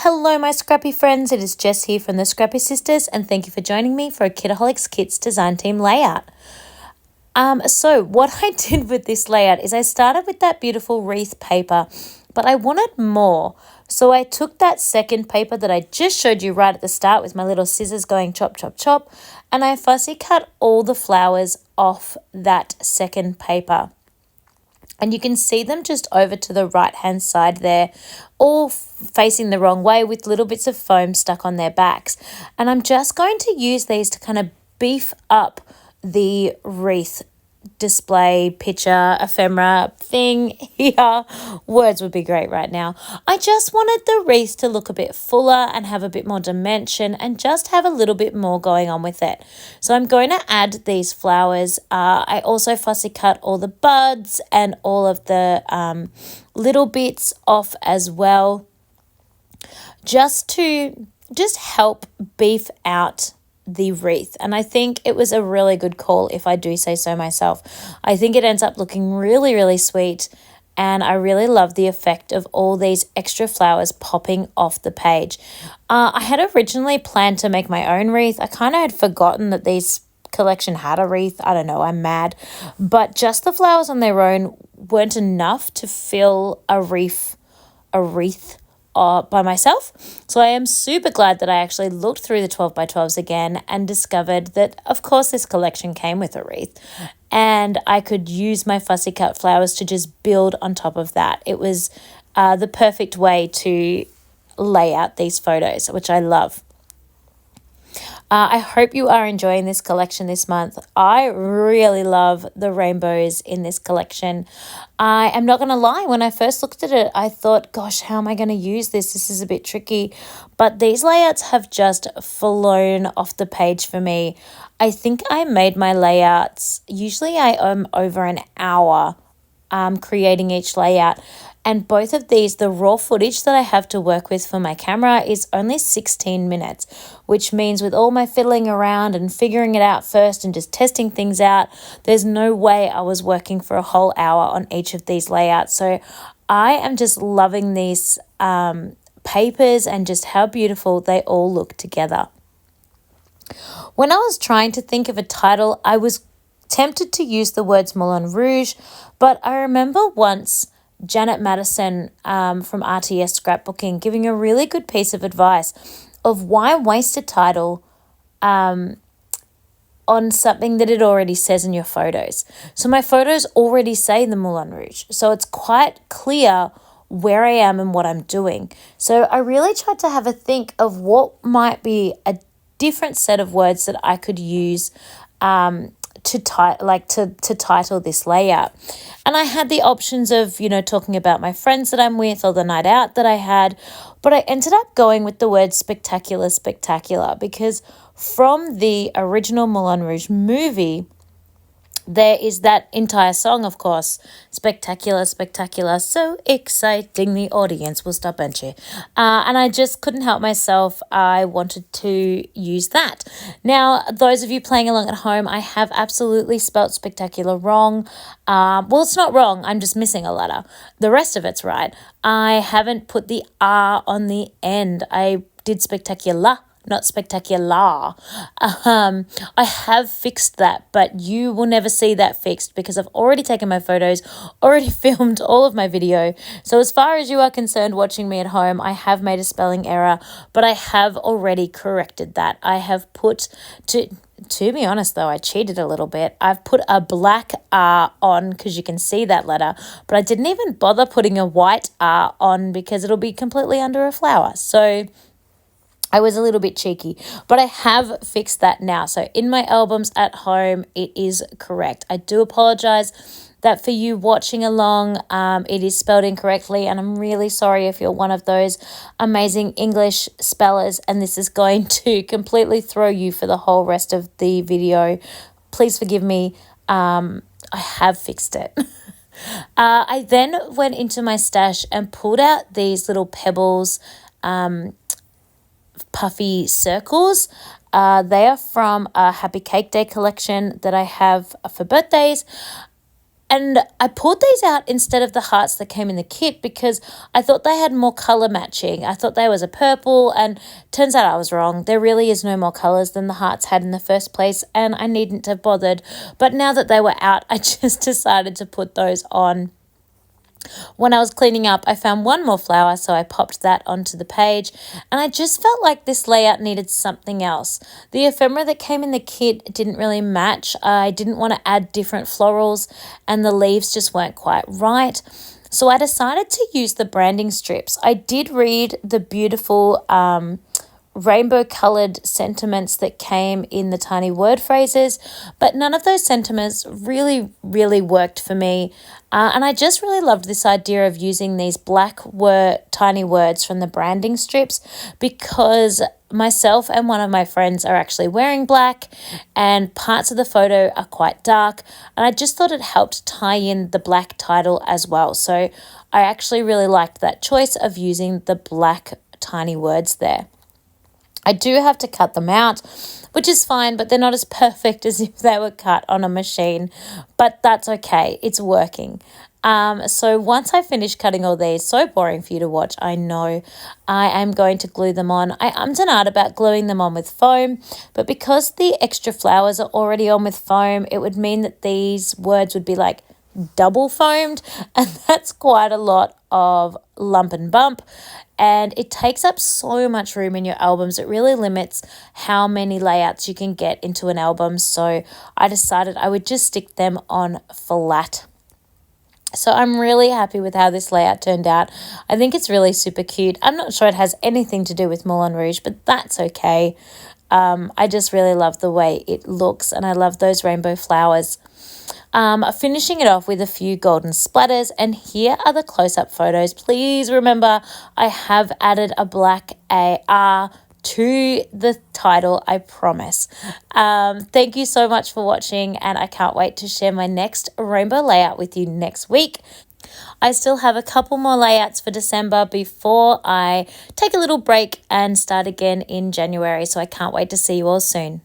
Hello, my scrappy friends. It is Jess here from the Scrappy Sisters, and thank you for joining me for a Kitaholic Kits design team layout. So what I did with this layout is I started with that beautiful wreath paper, but I wanted more. So I took that second paper that I just showed you right at the start with my little scissors going chop, chop, chop, and I fussy cut all the flowers off that second paper. And you can see them just over to the right-hand side there, all facing the wrong way with little bits of foam stuck on their backs. And I'm just going to use these to kind of beef up the wreath display, picture, ephemera thing here. Words would be great right now. I just wanted the wreath to look a bit fuller and have a bit more dimension and just have a little bit more going on with it. So I'm going to add these flowers. I also fussy cut all the buds and all of the little bits off as well, just to help beef out the wreath. And I think it was a really good call, if I do say so myself. I think it ends up looking really, really sweet, and I really love the effect of all these extra flowers popping off the page. I had originally planned to make my own wreath. I kind of had forgotten that these collection had a wreath. I don't know, I'm mad. But just the flowers on their own weren't enough to fill a wreath by myself. So I am super glad that I actually looked through the 12 by 12s again and discovered that, of course, this collection came with a wreath, and I could use my fussy cut flowers to just build on top of that. It was the perfect way to lay out these photos, which I love. I hope you are enjoying this collection this month. I really love the rainbows in this collection. I am not going to lie, when I first looked at it, I thought, gosh, how am I going to use this? This is a bit tricky. But these layouts have just flown off the page for me. I think I made my layouts, usually I am over an hour creating each layout. And both of these, the raw footage that I have to work with for my camera is only 16 minutes, which means with all my fiddling around and figuring it out first and just testing things out, there's no way I was working for a whole hour on each of these layouts. So I am just loving these papers and just how beautiful they all look together. When I was trying to think of a title, I was tempted to use the words Moulin Rouge, but I remember once Janet Madison from RTS Scrapbooking giving a really good piece of advice of why waste a title on something that it already says in your photos. So my photos already say the Moulin Rouge, so it's quite clear where I am and what I'm doing. So I really tried to have a think of what might be a different set of words that I could use to title this layout. And I had the options of, talking about my friends that I'm with or the night out that I had, but I ended up going with the word spectacular, because from the original Moulin Rouge movie, there is that entire song, of course, spectacular, so exciting, the audience will stop and cheer. And I just couldn't help myself. I wanted to use that. Now, those of you playing along at home, I have absolutely spelt spectacular wrong. Well, it's not wrong. I'm just missing a letter. The rest of it's right. I haven't put the R on the end. I did spectacular, not spectacular. I have fixed that, but you will never see that fixed because I've already taken my photos, already filmed all of my video. So as far as you are concerned watching me at home, I have made a spelling error, but I have already corrected that. I have put, to be honest though, I cheated a little bit. I've put a black R on because you can see that letter, but I didn't even bother putting a white R on because it'll be completely under a flower. So I was a little bit cheeky, but I have fixed that now. So in my albums at home, it is correct. I do apologize that for you watching along, it is spelled incorrectly, and I'm really sorry if you're one of those amazing English spellers and this is going to completely throw you for the whole rest of the video. Please forgive me. I have fixed it. I then went into my stash and pulled out these little pebbles, puffy circles. They are from a Happy Cake Day collection that I have for birthdays. And I pulled these out instead of the hearts that came in the kit because I thought they had more color matching. I thought there was a purple, and turns out I was wrong. There really is no more colors than the hearts had in the first place, and I needn't have bothered. But now that they were out, I just decided to put those on. When I was cleaning up, I found one more flower, so I popped that onto the page, and I just felt like this layout needed something else. The ephemera that came in the kit didn't really match. I didn't want to add different florals, and the leaves just weren't quite right. So I decided to use the branding strips. I did read the beautiful rainbow colored sentiments that came in the tiny word phrases, but none of those sentiments really worked for me. And I just really loved this idea of using these black tiny words from the branding strips, because myself and one of my friends are actually wearing black and parts of the photo are quite dark, and I just thought it helped tie in the black title as well. So I actually really liked that choice of using the black tiny words there. I do have to cut them out, which is fine, but they're not as perfect as if they were cut on a machine, but that's okay. It's working. So once I finish cutting all these, so boring for you to watch, I know, I am going to glue them on. I ummed and ahed about gluing them on with foam, but because the extra flowers are already on with foam, it would mean that these words would be like double foamed, and that's quite a lot of lump and bump, and it takes up so much room in your albums. It really limits how many layouts you can get into an album, so I decided I would just stick them on flat. So I'm really happy with how this layout turned out. I think it's really super cute. I'm not sure it has anything to do with Moulin Rouge, but that's okay. I just really love the way it looks, and I love those rainbow flowers. Finishing it off with a few golden splatters, and here are the close-up photos. Please remember, I have added a black AR to the title, I promise. Thank you so much for watching, and I can't wait to share my next rainbow layout with you next week. I still have a couple more layouts for December before I take a little break and start again in January, so I can't wait to see you all soon.